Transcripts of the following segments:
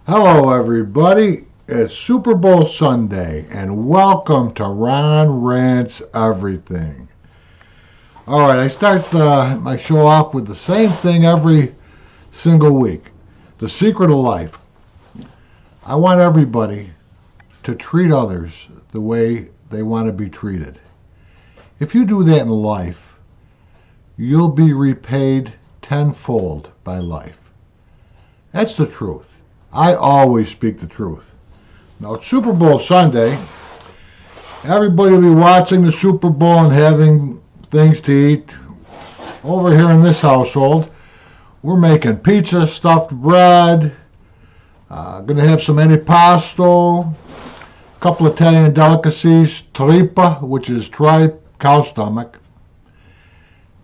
Hello, everybody. It's Super Bowl Sunday, and welcome to Rants Everything. All right, I start my show off with the same thing every single week. The secret of life. I want everybody to treat others the way they want to be treated. If you do that in life, you'll be repaid tenfold by life. That's the truth. I always speak the truth. Now, it's Super Bowl Sunday. Everybody will be watching the Super Bowl and having things to eat. Over here in this household, we're making pizza, stuffed bread, going to have some antipasto, a couple Italian delicacies, tripa, which is tripe, cow stomach.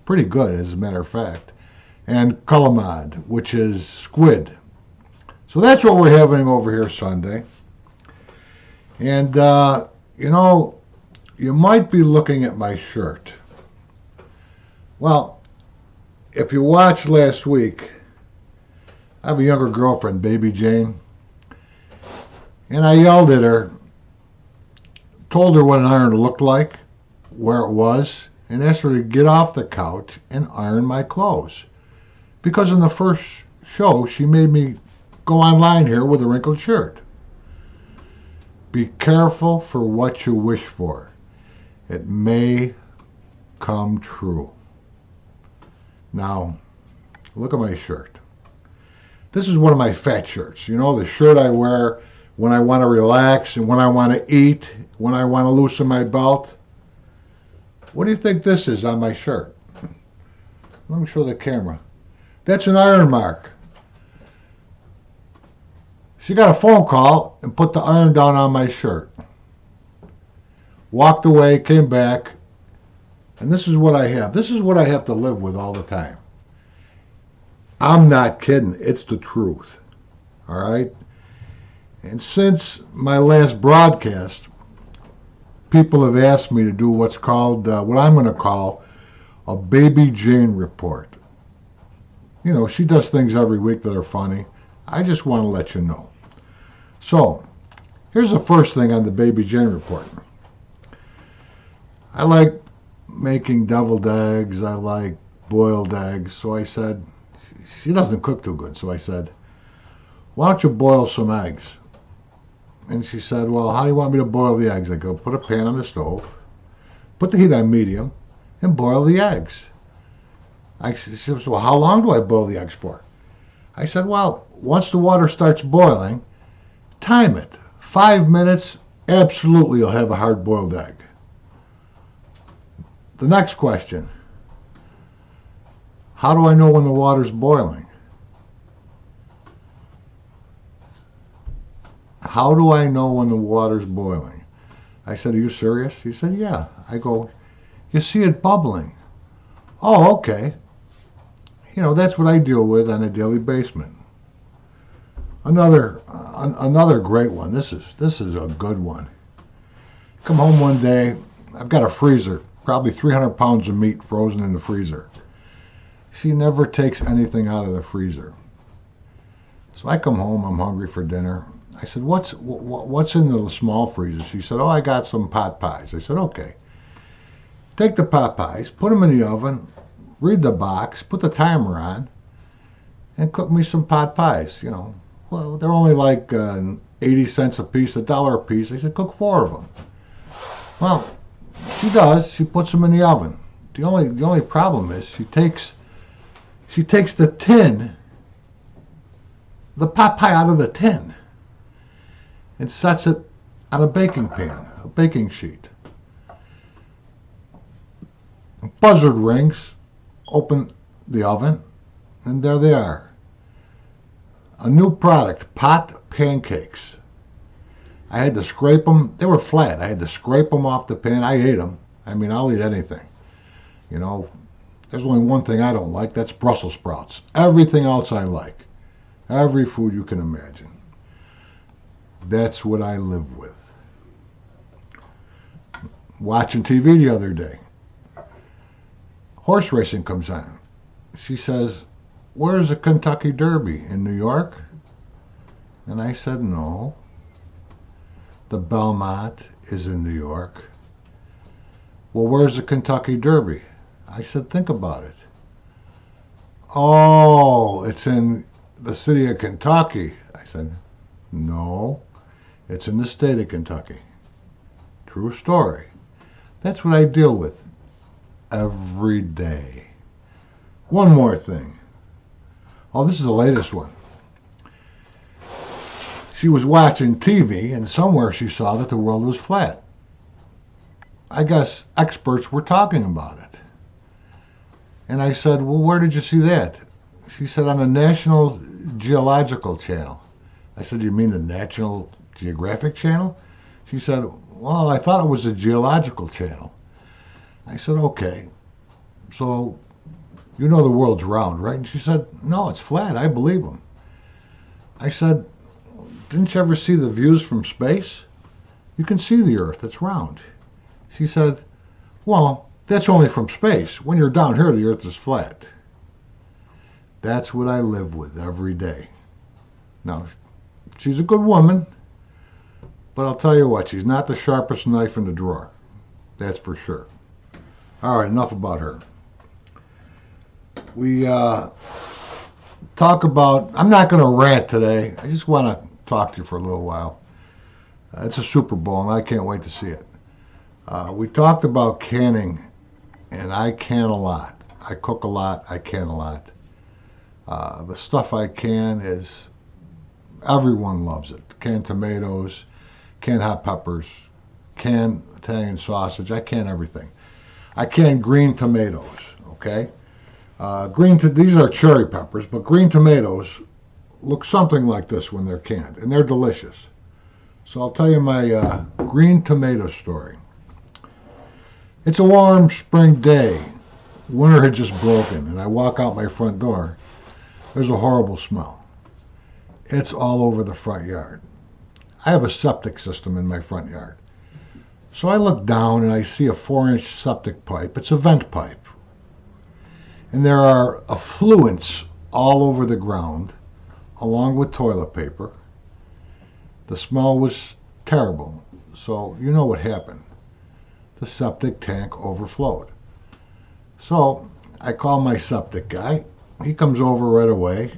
Pretty good, as a matter of fact. And calamad, which is squid. So that's what we're having over here Sunday. And, you might be looking at my shirt. Well, if you watched last week, I have a younger girlfriend, Baby Jane, and I yelled at her, told her what an iron looked like, where it was, and asked her to get off the couch and iron my clothes. Because in the first show, she made me go online here with a wrinkled shirt. Be careful for what you wish for. It may come true. Now, look at my shirt. This is one of my fat shirts. You know, the shirt I wear when I want to relax and when I want to eat, when I want to loosen my belt. What do you think this is on my shirt? Let me show the camera. That's an iron mark. She got a phone call and put the iron down on my shirt. Walked away, came back, and this is what I have. This is what I have to live with all the time. I'm not kidding. It's the truth. All right? And since my last broadcast, people have asked me to do what's called, what I'm going to call, a Baby Jane report. You know, she does things every week that are funny. I just want to let you know. So, here's the first thing on the Baby Jane report. I like making deviled eggs. I like boiled eggs. So I said, she doesn't cook too good. So I said, why don't you boil some eggs? And she said, well, how do you want me to boil the eggs? I go, put a pan on the stove, put the heat on medium, and boil the eggs. She says, well, how long do I boil the eggs for? I said, well, once the water starts boiling, time it. 5 minutes, absolutely you'll have a hard-boiled egg. The next question, how do I know when the water's boiling? How do I know when the water's boiling? I said, are you serious? He said, yeah. I go, you see it bubbling. Oh, okay. You know, that's what I deal with on a daily basis. Another great one. This is a good one. Come home one day, I've got a freezer, probably 300 pounds of meat frozen in the freezer. She never takes anything out of the freezer. So I come home, I'm hungry for dinner. I said, what's in the small freezer? She said, oh, I got some pot pies. I said, okay. Take the pot pies, put them in the oven, read the box, put the timer on, and cook me some pot pies. You know, well, they're only like 80 cents a piece, $1 a piece. I said, cook 4 of them. Well, she does. She puts them in the oven. The only problem is she takes the tin, the pot pie out of the tin, and sets it on a baking pan, a baking sheet. Buzzard rings. Open the oven, and there they are. A new product, pot pancakes. I had to scrape them. They were flat. I had to scrape them off the pan. I ate them. I mean, I'll eat anything. You know, there's only one thing I don't like. That's Brussels sprouts. Everything else I like. Every food you can imagine. That's what I live with. Watching TV the other day. Horse racing comes on. She says, where's the Kentucky Derby? In New York? And I said, no. The Belmont is in New York. Well, where's the Kentucky Derby? I said, think about it. Oh, it's in the city of Kentucky. I said, no, it's in the state of Kentucky. True story. That's what I deal with every day. One more thing. Oh, this is the latest one. She was watching TV, and somewhere she saw that the world was flat. I guess experts were talking about it. And I said, well, where did you see that? She said, on the National Geological Channel. I said, you mean the National Geographic Channel? She said, well, I thought it was the Geological Channel. I said, okay. So, you know the world's round, right? And she said, no, it's flat. I believe them. I said, didn't you ever see the views from space? You can see the Earth. It's round. She said, well, that's only from space. When you're down here, the Earth is flat. That's what I live with every day. Now, she's a good woman, but I'll tell you what, she's not the sharpest knife in the drawer. That's for sure. All right, enough about her. We talk about, I'm not going to rant today. I just want to talk to you for a little while. It's a Super Bowl, and I can't wait to see it. We talked about canning, and I can a lot. I cook a lot. I can a lot. The stuff I can is, everyone loves it. Canned tomatoes, canned hot peppers, canned Italian sausage. I can everything. I can green tomatoes, okay? These are cherry peppers, but green tomatoes look something like this when they're canned, and they're delicious. So I'll tell you my green tomato story. It's a warm spring day. Winter had just broken, and I walk out my front door. There's a horrible smell. It's all over the front yard. I have a septic system in my front yard. So I look down and I see a 4-inch septic pipe. It's a vent pipe. And there are effluents all over the ground, along with toilet paper. The smell was terrible. So you know what happened. The septic tank overflowed. So I call my septic guy. He comes over right away.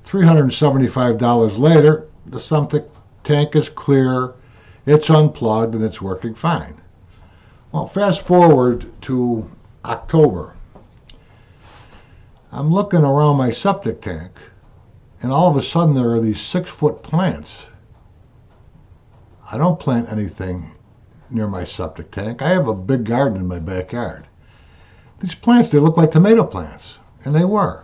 $375 later, the septic tank is clear, it's unplugged, and it's working fine. Well, fast forward to October. I'm looking around my septic tank, and all of a sudden there are these 6-foot plants. I don't plant anything near my septic tank. I have a big garden in my backyard. These plants, they look like tomato plants, and they were.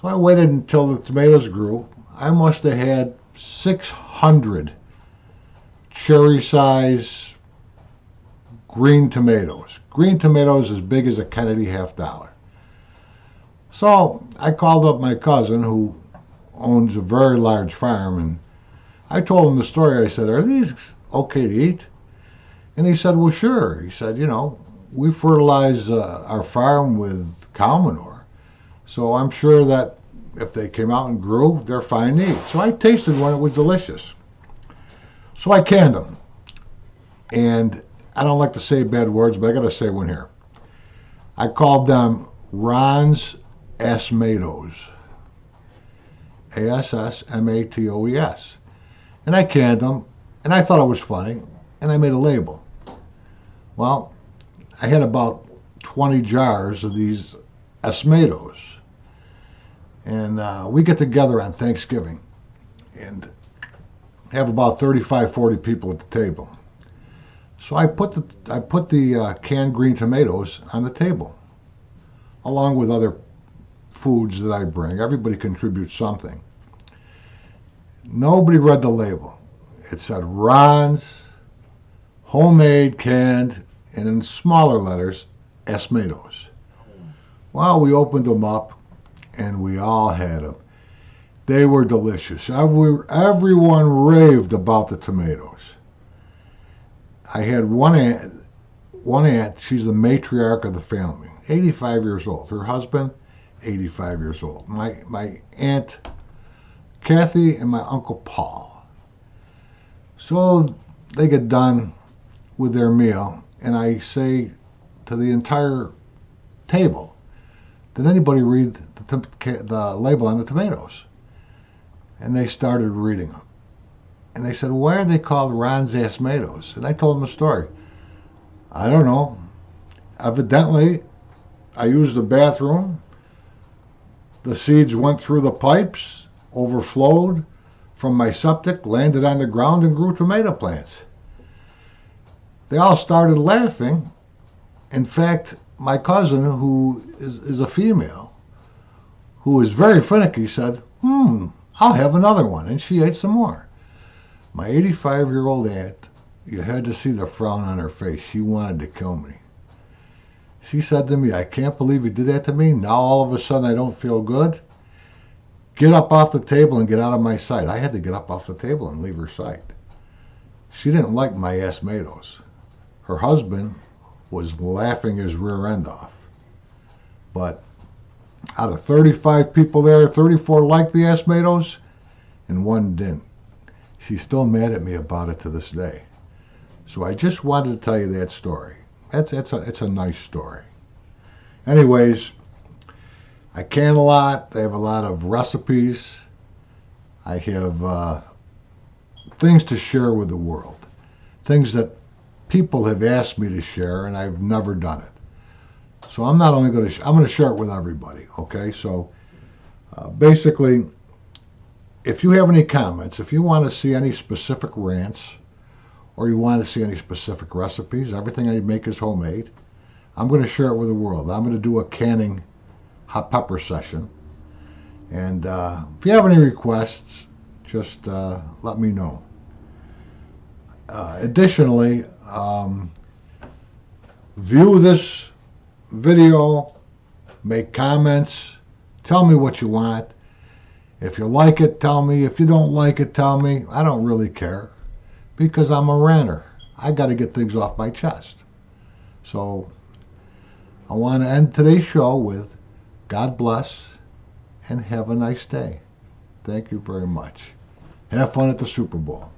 So I waited until the tomatoes grew. I must have had 600 cherry-size green tomatoes. Green tomatoes as big as a Kennedy $50. So I called up my cousin who owns a very large farm, and I told him the story. I said, are these okay to eat? And he said, well, sure. He said, we fertilize our farm with cow manure. So I'm sure that if they came out and grew, they're fine to eat. So I tasted one. It was delicious. So I canned them. And I don't like to say bad words, but I got to say one here. I called them Ron's Asmatoes. Assmatoes. And I canned them, and I thought it was funny, and I made a label. Well, I had about 20 jars of these Asmatoes. And we get together on Thanksgiving and have about 35, 40 people at the table. So I put the canned green tomatoes on the table, along with other foods that I bring. Everybody contributes something. Nobody read the label. It said Ron's, homemade, canned, and in smaller letters, Asmatoes. Well, we opened them up, and we all had them. They were delicious. Everyone raved about the tomatoes. I had one aunt, she's the matriarch of the family, 85 years old. Her husband, 85 years old. My aunt Kathy and my Uncle Paul. So they get done with their meal, and I say to the entire table, did anybody read the label on the tomatoes? And they started reading them. And they said, why are they called Ron's Ass Tomatoes? And I told them a story. I don't know. Evidently, I used the bathroom. The seeds went through the pipes, overflowed from my septic, landed on the ground, and grew tomato plants. They all started laughing. In fact, my cousin, who is a female, who is very finicky, said, I'll have another one. And she ate some more. My 85-year-old aunt, you had to see the frown on her face. She wanted to kill me. She said to me, I can't believe you did that to me. Now all of a sudden I don't feel good. Get up off the table and get out of my sight. I had to get up off the table and leave her sight. She didn't like my ass tomatoes. Her husband was laughing his rear end off. But out of 35 people there, 34 liked the ass tomatoes and one didn't. She's still mad at me about it to this day. So I just wanted to tell you that story. It's a nice story. Anyways, I can a lot. I have a lot of recipes. I have things to share with the world. Things that people have asked me to share, and I've never done it. So I'm not only going to I'm going to share it with everybody. Okay, so basically, if you have any comments, if you want to see any specific rants, or you want to see any specific recipes, everything I make is homemade. I'm going to share it with the world. I'm going to do a canning hot pepper session. And if you have any requests, just let me know. Additionally, view this video, make comments, tell me what you want. If you like it, tell me. If you don't like it, tell me. I don't really care because I'm a ranter. I got to get things off my chest. So I want to end today's show with God bless and have a nice day. Thank you very much. Have fun at the Super Bowl.